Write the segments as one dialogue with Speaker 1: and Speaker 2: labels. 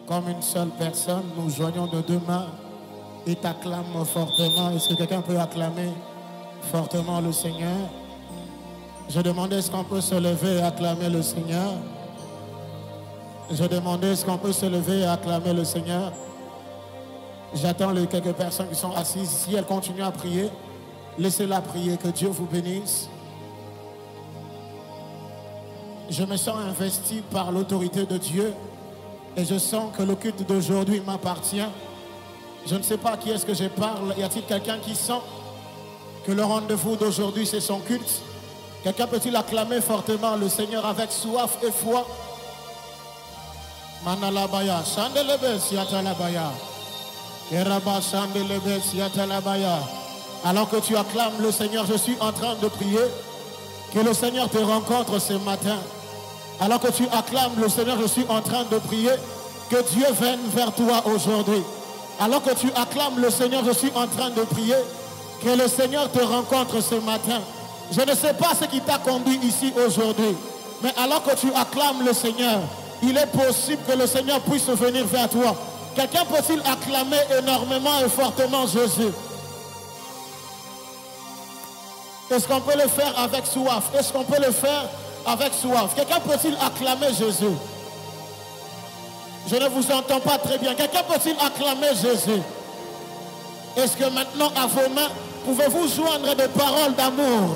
Speaker 1: comme une seule personne, nous joignons nos deux mains et t'acclamons fortement. Est-ce que quelqu'un peut acclamer fortement le Seigneur? Je demandais est-ce qu'on peut se lever et acclamer le Seigneur. Je demandais est-ce qu'on peut se lever et acclamer le Seigneur. J'attends les quelques personnes qui sont assises. Si elles continuent à prier, laissez-la prier. Que Dieu vous bénisse. Je me sens investi par l'autorité de Dieu et je sens que le culte d'aujourd'hui m'appartient. Je ne sais pas à qui est-ce que je parle. Y a-t-il quelqu'un qui sent que le rendez-vous d'aujourd'hui c'est son culte? Quelqu'un peut-il acclamer fortement le Seigneur avec soif et foi? Manalabaya, Chandelebe, Siatalabaya. Keraba, Chandelebe, Siatalabaya. Alors que tu acclames le Seigneur, je suis en train de prier que le Seigneur te rencontre ce matin. Alors que tu acclames le Seigneur, je suis en train de prier que Dieu vienne vers toi aujourd'hui. Alors que tu acclames le Seigneur, je suis en train de prier que le Seigneur te rencontre ce matin. Je ne sais pas ce qui t'a conduit ici aujourd'hui, mais alors que tu acclames le Seigneur, il est possible que le Seigneur puisse venir vers toi. Quelqu'un peut-il acclamer énormément et fortement Jésus? Est-ce qu'on peut le faire avec soif? Est-ce qu'on peut le faire avec soif? Quelqu'un peut-il acclamer Jésus? Je ne vous entends pas très bien. Quelqu'un peut-il acclamer Jésus? Est-ce que maintenant à vos mains, pouvez-vous joindre des paroles d'amour?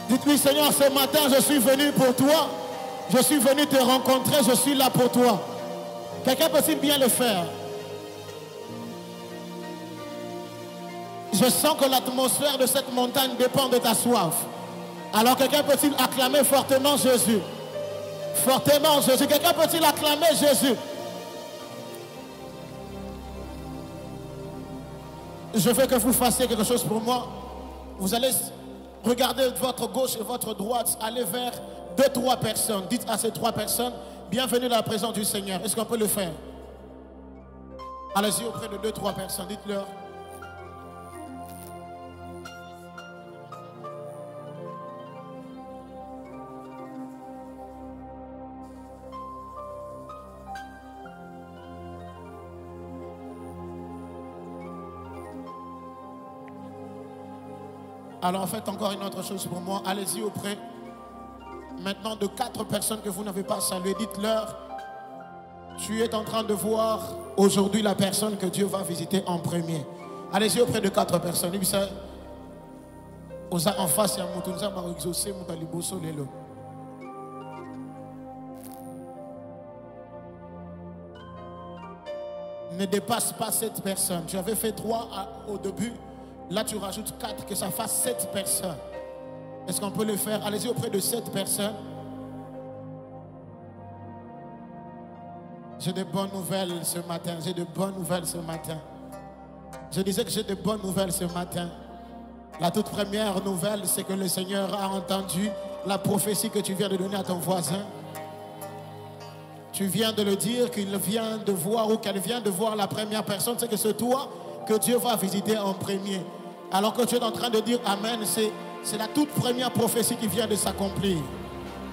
Speaker 1: Dites-lui, Seigneur, ce matin, je suis venu pour toi. Je suis venu te rencontrer, je suis là pour toi. Quelqu'un peut-il bien le faire? Je sens que l'atmosphère de cette montagne dépend de ta soif. Alors quelqu'un peut-il acclamer fortement Jésus? Fortement Jésus. Quelqu'un peut-il acclamer Jésus? Je veux que vous fassiez quelque chose pour moi. Vous allez regarder votre gauche et votre droite, aller vers 2-3 personnes. Dites à ces 3 personnes, bienvenue dans la présence du Seigneur. Est-ce qu'on peut le faire? Allez-y auprès de 2-3 personnes, dites-leur. Alors faites encore une autre chose pour moi. Allez-y auprès maintenant de 4 personnes que vous n'avez pas saluées. Dites-leur, tu es en train de voir aujourd'hui la personne que Dieu va visiter en premier. Allez-y auprès de 4 personnes. En face, ne dépasse pas 7 personnes. Tu avais fait 3 au début. Là, tu rajoutes 4, que ça fasse 7 personnes. Est-ce qu'on peut le faire? Allez-y auprès de 7 personnes. J'ai de bonnes nouvelles ce matin. J'ai de bonnes nouvelles ce matin. Je disais que j'ai de bonnes nouvelles ce matin. La toute première nouvelle, c'est que le Seigneur a entendu la prophétie que tu viens de donner à ton voisin. Tu viens de le dire qu'il vient de voir ou qu'elle vient de voir la première personne. C'est que c'est toi que Dieu va visiter en premier. Alors que tu es en train de dire Amen, c'est la toute première prophétie qui vient de s'accomplir.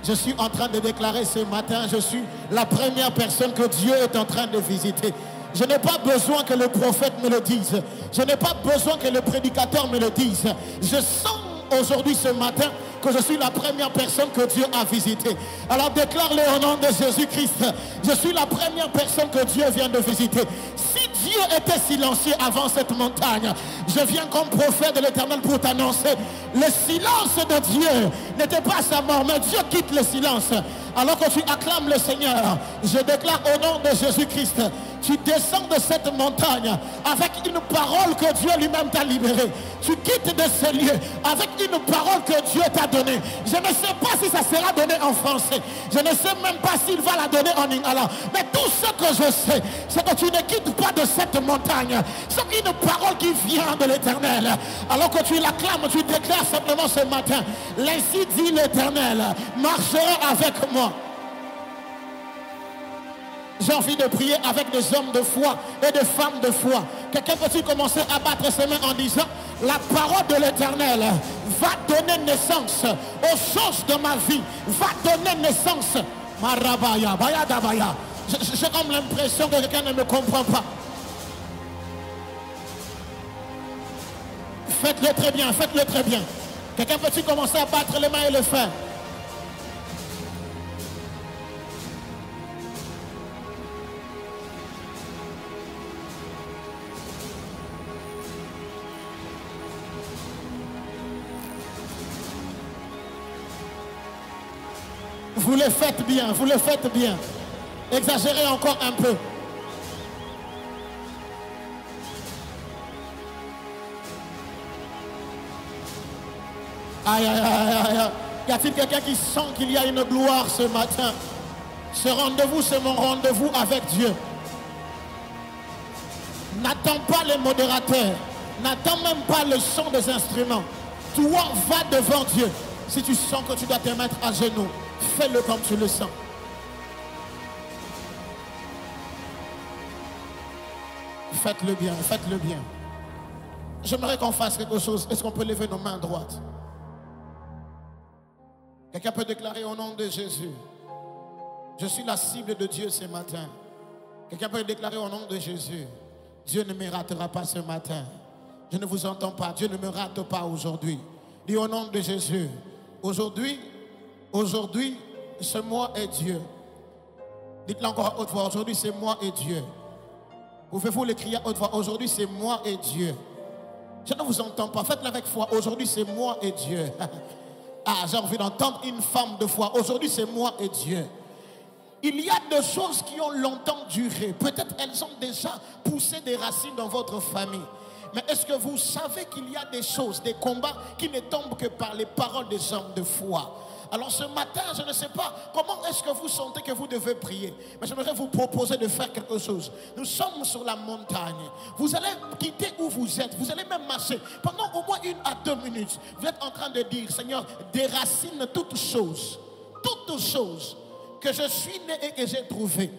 Speaker 1: Je suis en train de déclarer ce matin, je suis la première personne que Dieu est en train de visiter. Je n'ai pas besoin que le prophète me le dise. Je n'ai pas besoin que le prédicateur me le dise. Je sens aujourd'hui, ce matin, que je suis la première personne que Dieu a visitée. Alors déclare-le au nom de Jésus-Christ. Je suis la première personne que Dieu vient de visiter. Si Dieu était silencieux avant cette montagne, je viens comme prophète de l'Éternel pour t'annoncer, le silence de Dieu n'était pas sa mort, mais Dieu quitte le silence. Alors que tu acclames le Seigneur, je déclare au nom de Jésus-Christ, tu descends de cette montagne avec une parole que Dieu lui-même t'a libérée. Tu quittes de ce lieu avec une parole que Dieu t'a donnée. Je ne sais pas si ça sera donné en français. Je ne sais même pas s'il va la donner en lingala. Mais tout ce que je sais, c'est que tu ne quittes pas de cette montagne. C'est une parole qui vient de l'Éternel. Alors que tu l'acclames, tu déclares simplement ce matin, l'ainsi dit l'Éternel, marchera avec moi. J'ai envie de prier avec des hommes de foi et des femmes de foi. Quelqu'un peut-il commencer à battre ses mains en disant, la parole de l'Éternel va donner naissance aux choses de ma vie, va donner naissance. Marabaya, Bayadabaya. J'ai comme l'impression que quelqu'un ne me comprend pas. Faites-le très bien, faites-le très bien. Quelqu'un peut-il commencer à battre les mains et le faire? Vous le faites bien, vous le faites bien. Exagérez encore un peu. Aïe, aïe, aïe, aïe. Y a-t-il quelqu'un qui sent qu'il y a une gloire ce matin? Ce rendez-vous, c'est mon rendez-vous avec Dieu. N'attends pas les modérateurs. N'attends même pas le son des instruments. Toi, va devant Dieu. Si tu sens que tu dois te mettre à genoux, fais-le comme tu le sens. Faites-le bien, faites-le bien. J'aimerais qu'on fasse quelque chose. Est-ce qu'on peut lever nos mains droites? Quelqu'un peut déclarer au nom de Jésus: je suis la cible de Dieu ce matin. Quelqu'un peut déclarer au nom de Jésus: Dieu ne me ratera pas ce matin. Je ne vous entends pas. Dieu ne me rate pas aujourd'hui. Dis au nom de Jésus: aujourd'hui, c'est moi et Dieu. Dites-le encore à haute voix: aujourd'hui c'est moi et Dieu. Pouvez-vous le crier à haute voix: aujourd'hui c'est moi et Dieu? Je ne vous entends pas. Faites-le avec foi: aujourd'hui c'est moi et Dieu. Ah, j'ai envie d'entendre une femme de foi: aujourd'hui c'est moi et Dieu. Il y a des choses qui ont longtemps duré. Peut-être elles ont déjà poussé des racines dans votre famille. Mais est-ce que vous savez qu'il y a des choses, des combats qui ne tombent que par les paroles des hommes de foi? Alors ce matin, je ne sais pas comment est-ce que vous sentez que vous devez prier. Mais j'aimerais vous proposer de faire quelque chose. Nous sommes sur la montagne. Vous allez quitter où vous êtes. Vous allez même marcher pendant au moins 1 à 2 minutes. Vous êtes en train de dire: Seigneur, déracine toutes choses que je suis né et que j'ai trouvé.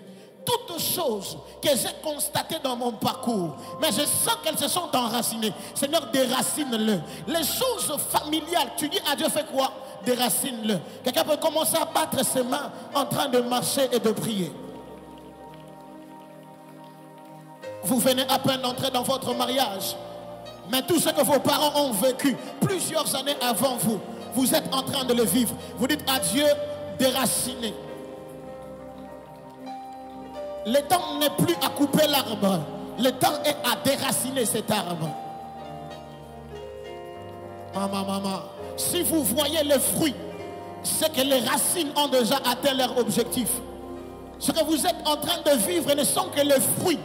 Speaker 1: Toutes choses que j'ai constatées dans mon parcours, mais je sens qu'elles se sont enracinées. Seigneur, déracine-le. Les choses familiales, tu dis à Dieu: fais quoi? Déracine-le. Quelqu'un peut commencer à battre ses mains en train de marcher et de prier. Vous venez à peine d'entrer dans votre mariage, mais tout ce que vos parents ont vécu plusieurs années avant vous, vous êtes en train de le vivre. Vous dites à Dieu: déraciner. Le temps n'est plus à couper l'arbre. Le temps est à déraciner cet arbre. Maman, si vous voyez les fruits, c'est que les racines ont déjà atteint leur objectif. Ce que vous êtes en train de vivre ne sont que les fruits.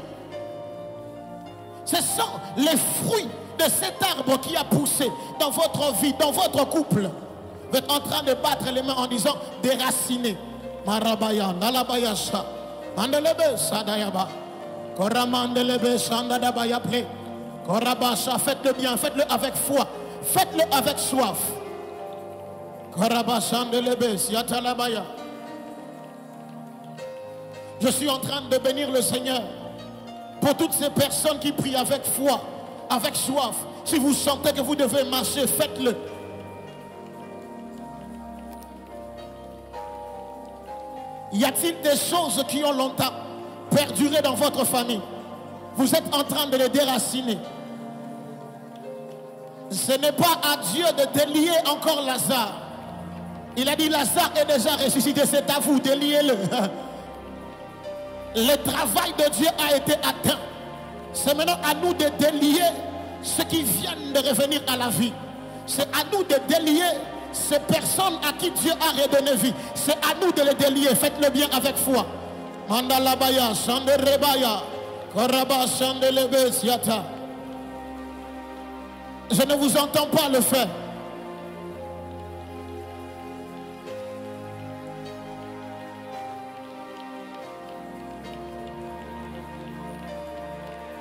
Speaker 1: Ce sont les fruits de cet arbre qui a poussé dans votre vie, dans votre couple. Vous êtes en train de battre les mains en disant: déraciner. Marabaya, nalabayasha. Mandelebe sadayaba. Koramandelebe sandadabaya ple. Korabasha, faites-le bien, faites-le avec foi, faites-le avec soif. Korabashandelebe siatalabaya. Je suis en train de bénir le Seigneur pour toutes ces personnes qui prient avec foi, avec soif. Si vous sentez que vous devez marcher, faites-le. Y a-t-il des choses qui ont longtemps perduré dans votre famille? Vous êtes en train de les déraciner. Ce n'est pas à Dieu de délier encore Lazare. Il a dit: Lazare est déjà ressuscité. C'est à vous, déliez-le. Le travail de Dieu a été atteint. C'est maintenant à nous de délier ceux qui viennent de revenir à la vie. C'est à nous de délier ces personnes à qui Dieu a redonné vie. C'est à nous de les délier. Faites-le bien avec foi. Mandalabaya, Sanderebaya, Koraba, Sandelebe, Siata. Je ne vous entends pas le faire.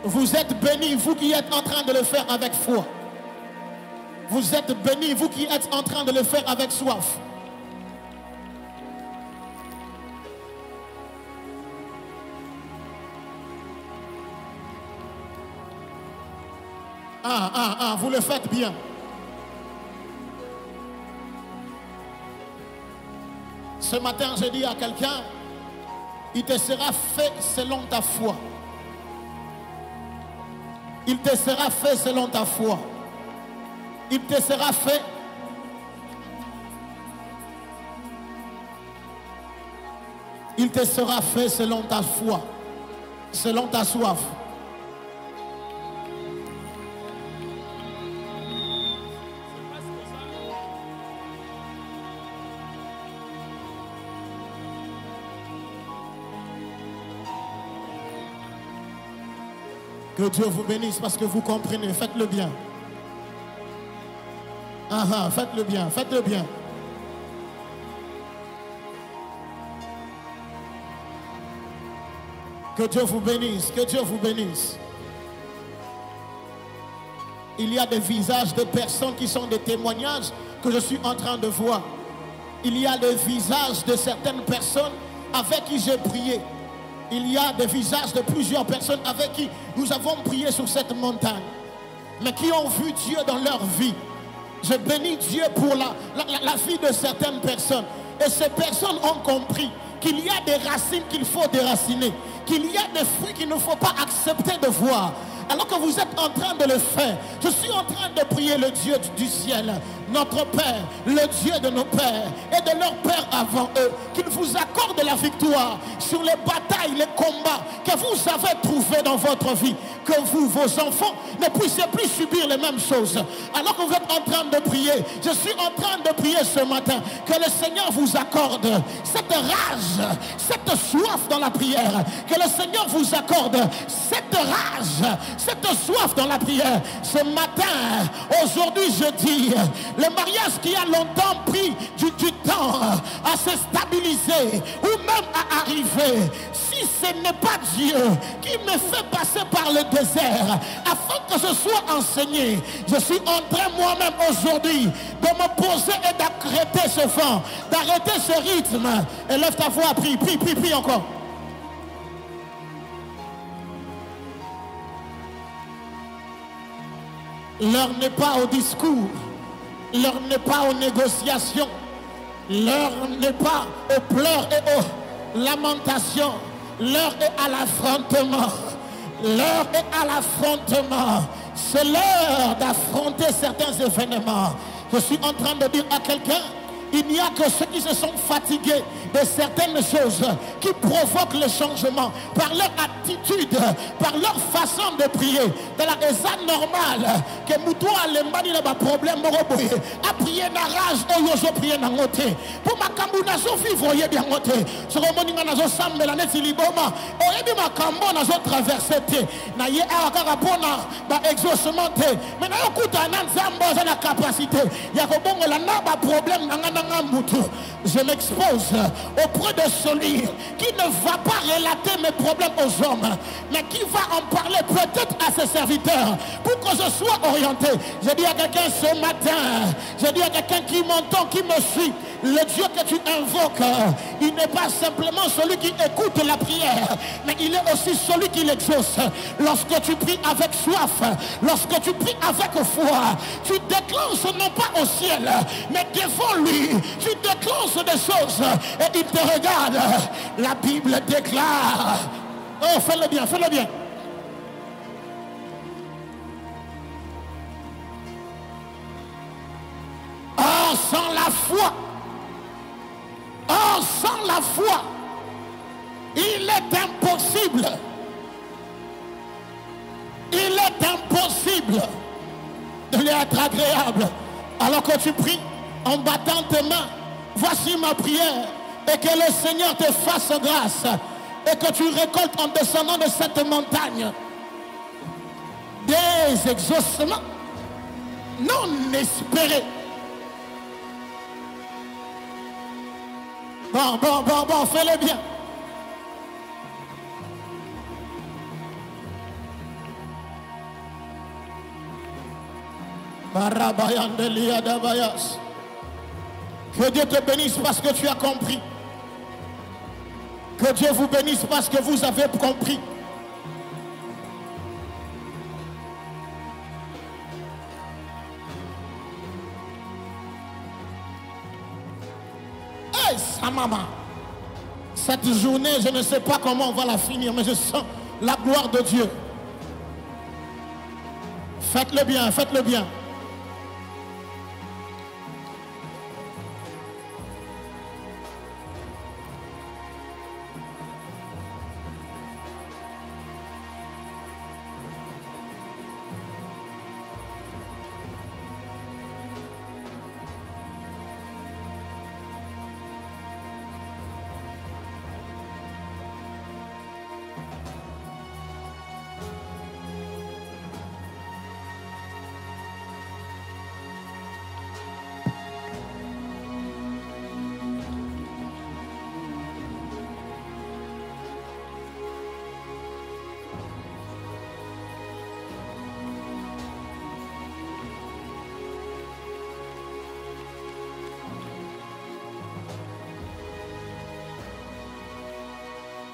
Speaker 1: Vous êtes bénis, vous qui êtes en train de le faire avec foi. Vous êtes bénis, vous qui êtes en train de le faire avec soif. Vous le faites bien. Ce matin, j'ai dit à quelqu'un: Il te sera fait selon ta foi. Il te sera fait selon ta foi. Il te sera fait. Il te sera fait selon ta foi, selon ta soif. Que Dieu vous bénisse parce que vous comprenez. Faites-le bien. Faites-le bien, faites-le bien. Que Dieu vous bénisse, que Dieu vous bénisse. Il y a des visages de personnes qui sont des témoignages que je suis en train de voir. Il y a des visages de certaines personnes avec qui j'ai prié. Il y a des visages de plusieurs personnes avec qui nous avons prié sur cette montagne, mais qui ont vu Dieu dans leur vie. Je bénis Dieu pour la vie de certaines personnes. Et ces personnes ont compris qu'il y a des racines qu'il faut déraciner, qu'il y a des fruits qu'il ne faut pas accepter de voir. Alors que vous êtes en train de le faire, je suis en train de prier le Dieu du ciel, notre Père, le Dieu de nos pères et de leurs pères avant eux, qu'il vous accorde la victoire sur les batailles, les combats que vous avez trouvés dans votre vie, que vous, vos enfants, ne puissiez plus subir les mêmes choses. Alors que vous êtes en train de prier, je suis en train de prier ce matin, que le Seigneur vous accorde cette rage, cette soif dans la prière, que le Seigneur vous accorde cette rage, cette soif dans la prière. Ce matin, aujourd'hui, je dis, le mariage qui a longtemps pris du temps à se stabiliser ou même à arriver, si ce n'est pas Dieu qui me fait passer par le désert afin que je sois enseigné, je suis en train moi-même aujourd'hui de me poser et d'arrêter ce vent, d'arrêter ce rythme. Élève ta voix, prie, prie, prie, prie encore. L'heure n'est pas au discours, l'heure n'est pas aux négociations, l'heure n'est pas aux pleurs et aux lamentations, l'heure est à l'affrontement, l'heure est à l'affrontement, c'est l'heure d'affronter certains événements. Je suis en train de dire à quelqu'un, il n'y a que ceux qui se sont fatigués de certaines choses qui provoquent le changement par leur attitude, par leur façon de prier. Dans la raison normale, que Moutoua le mani n'a problème à prier na rage et yoso prier na ngote. Pour ma kambouna so vivre bien ngote. Ce que mon ingana so sambe la neti liboma. Oyebi ma kambo na so traverser te. Na ye akaka pona ba exaucement te. Mais na yokuta na nzambo za na capacité. Ya ko bongo la na ba problème na ngana ngambutu. Je m'expose auprès de celui qui ne va pas relater mes problèmes aux hommes, mais qui va en parler peut-être à ses serviteurs pour que je sois orienté. Je dis à quelqu'un ce matin, je dis à quelqu'un qui m'entend, qui me suit, le Dieu que tu invoques, il n'est pas simplement celui qui écoute la prière, mais il est aussi celui qui l'exauce. Lorsque tu pries avec soif, lorsque tu pries avec foi, tu déclenches non pas au ciel, mais devant lui, tu déclenches des choses et il te regarde. La Bible déclare, oh fais-le bien, fais-le bien. Oh, sans la foi, oh, sans la foi, il est impossible, il est impossible de lui être agréable. Alors que tu pries en battant tes mains, voici ma prière, et que le Seigneur te fasse grâce, et que tu récoltes en descendant de cette montagne des exaucements non espérés. Bon, fais-le bien. Que Dieu te bénisse parce que tu as compris. Que Dieu vous bénisse parce que vous avez compris. Hey, sa maman. Cette journée, je ne sais pas comment on va la finir, mais je sens la gloire de Dieu. Faites-le bien, faites-le bien.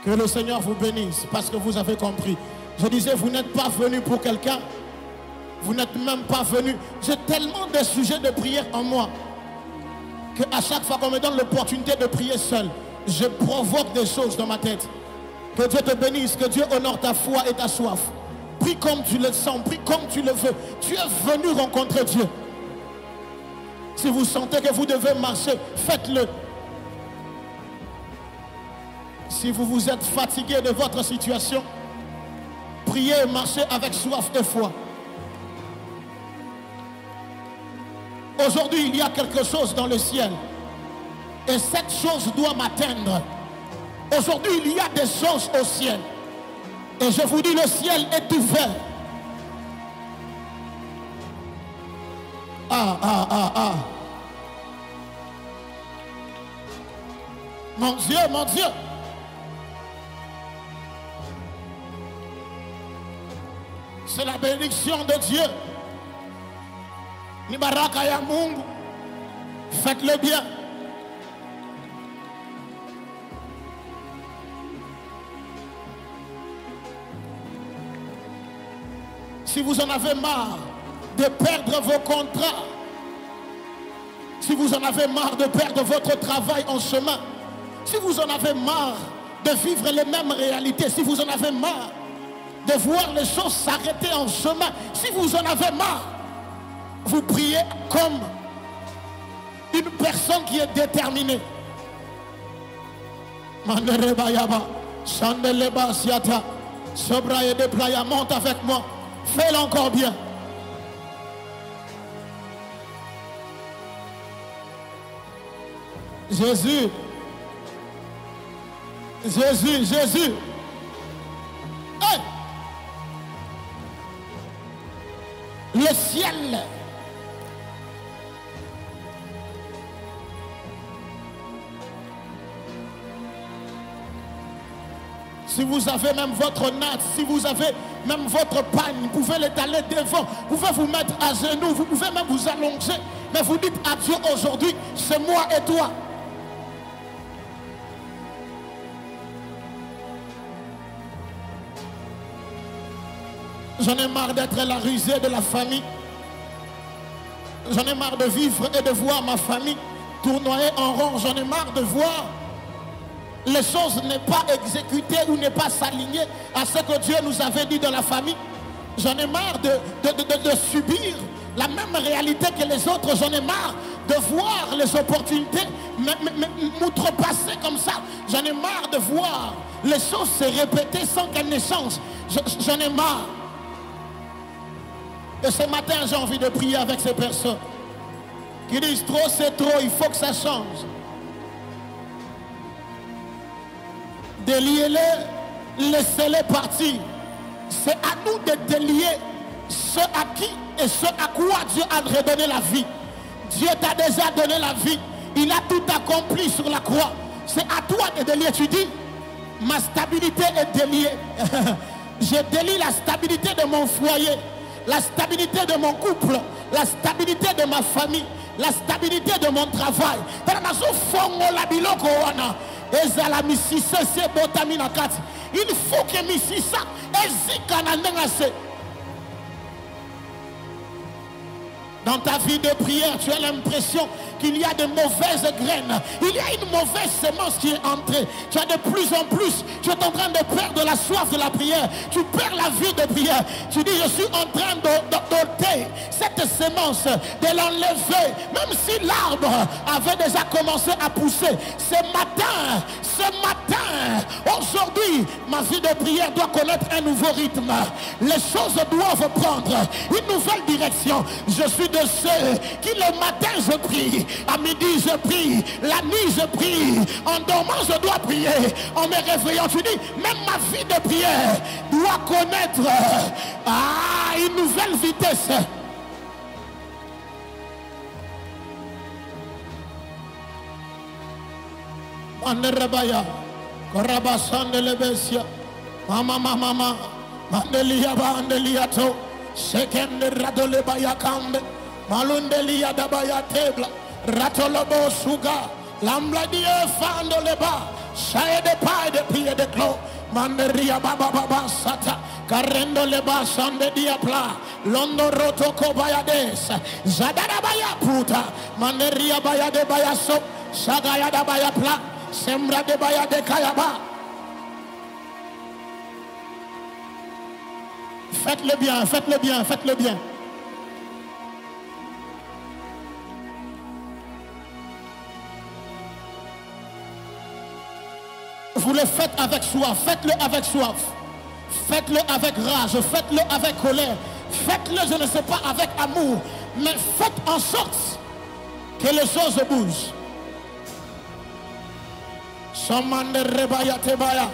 Speaker 1: Que le Seigneur vous bénisse parce que vous avez compris. Je disais, vous n'êtes pas venu pour quelqu'un. Vous n'êtes même pas venu. J'ai tellement de sujets de prière en moi qu'à chaque fois qu'on me donne l'opportunité de prier seul, je provoque des choses dans ma tête. Que Dieu te bénisse, que Dieu honore ta foi et ta soif. Prie comme tu le sens, prie comme tu le veux. Tu es venu rencontrer Dieu. Si vous sentez que vous devez marcher, faites-le. Si vous vous êtes fatigué de votre situation, priez et marchez avec soif et foi. Aujourd'hui, il y a quelque chose dans le ciel. Et cette chose doit m'atteindre. Aujourd'hui, il y a des choses au ciel. Et je vous dis, le ciel est ouvert. Ah. Mon Dieu, mon Dieu. C'est la bénédiction de Dieu. Ni baraka ya Mungu. Faites-le bien. Si vous en avez marre de perdre vos contrats, si vous en avez marre de perdre votre travail en chemin, si vous en avez marre de vivre les mêmes réalités, si vous en avez marre de voir les choses s'arrêter en chemin, si vous en avez marre, vous priez comme une personne qui est déterminée. Monte avec moi. Fais-le encore bien. Jésus. Jésus, Jésus. Hey! Le ciel. Si vous avez même votre natte, si vous avez même votre pagne, vous pouvez l'étaler devant, vous pouvez vous mettre à genoux, vous pouvez même vous allonger, mais vous dites à Dieu aujourd'hui, c'est moi et toi. J'en ai marre d'être la rusée de la famille. J'en ai marre de vivre et de voir ma famille tournoyer en rond. J'en ai marre de voir les choses n'est pas exécutées ou n'est pas s'aligner à ce que Dieu nous avait dit dans la famille. J'en ai marre de subir la même réalité que les autres. J'en ai marre de voir les opportunités m'outrepasser comme ça. J'en ai marre de voir les choses se répéter sans qu'elles ne changent. J'en ai marre. Et ce matin, j'ai envie de prier avec ces personnes qui disent trop, c'est trop, il faut que ça change. Déliez-les, laissez-les partir. C'est à nous de délier ceux à qui et ceux à quoi Dieu a redonné la vie. Dieu t'a déjà donné la vie. Il a tout accompli sur la croix. C'est à toi de délier. Tu dis, ma stabilité est déliée. Je délie la stabilité de mon foyer, la stabilité de mon couple, la stabilité de ma famille, la stabilité de mon travail. Il faut que Mississa Dans ta vie de prière, tu as l'impression qu'il y a de mauvaises graines. Il y a une mauvaise semence qui est entrée. Tu as de plus en plus, tu es en train de perdre la soif de la prière. Tu perds la vie de prière. Tu dis, je suis en train d'ôter cette semence, de l'enlever. Même si l'arbre avait déjà commencé à pousser. Ce matin, aujourd'hui, ma vie de prière doit connaître un nouveau rythme. Les choses doivent prendre une nouvelle direction. Je suis de ceux qui le matin je prie, à midi je prie, la nuit je prie, en dormant je dois prier, en me réveillant. Tu dis, même ma vie de prière doit connaître une nouvelle vitesse. Anderebaya, Korabasande Lebesia, Mama, Mandelia Bandeliato, Second Radolebaya Kambe, Malundelia Dabaya Tebla, Ratolobo Suga, Lambladia Fandoleba, Shaya de Pai de Pia de Clo, Manderia Baba Sata, Carendo Leba Sande Diapla, Londo Roto Kobayades, Zadarabaya Puta, Manderia Baya de Bayaso, Sagaya da Baya Pla, Sembra de Baya de Kayaba. Faites-le bien, faites-le bien, faites-le bien. Vous le faites avec soif, faites-le avec soif. Faites-le avec rage, faites-le avec colère. Faites-le, je ne sais pas, avec amour. Mais faites en sorte que les choses bougent. Somande rebaya tebaya.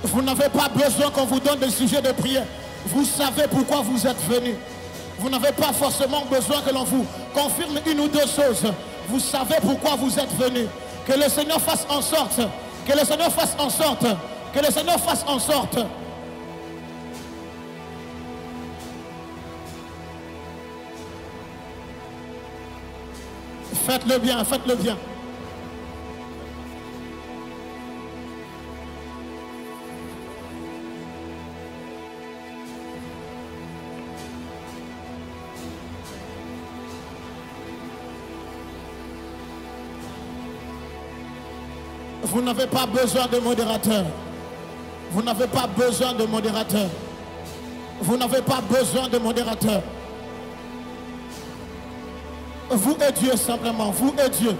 Speaker 1: Vous n'avez pas besoin qu'on vous donne des sujets de prière. Vous savez pourquoi vous êtes venus. Vous n'avez pas forcément besoin que l'on vous confirme une ou deux choses. Vous savez pourquoi vous êtes venus. Que le Seigneur fasse en sorte. Que le Seigneur fasse en sorte. Que le Seigneur fasse en sorte. Faites-le bien, faites-le bien. Vous n'avez pas besoin de modérateur. Vous n'avez pas besoin de modérateur. Vous n'avez pas besoin de modérateur. Vous et Dieu simplement. Vous et Dieu.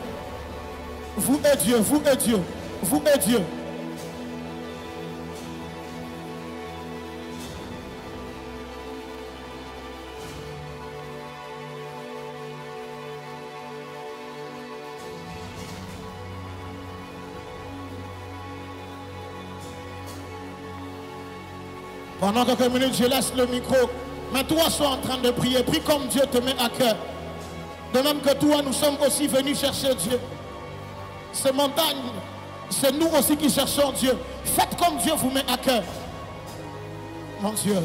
Speaker 1: Vous et Dieu. Vous et Dieu. Vous et Dieu. Pendant quelques minutes, je laisse le micro. Mais toi, sois en train de prier. Prie comme Dieu te met à cœur. De même que toi, nous sommes aussi venus chercher Dieu. Ces montagnes, c'est nous aussi qui cherchons Dieu. Faites comme Dieu vous met à cœur. Mon Dieu,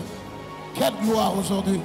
Speaker 1: quelle gloire aujourd'hui.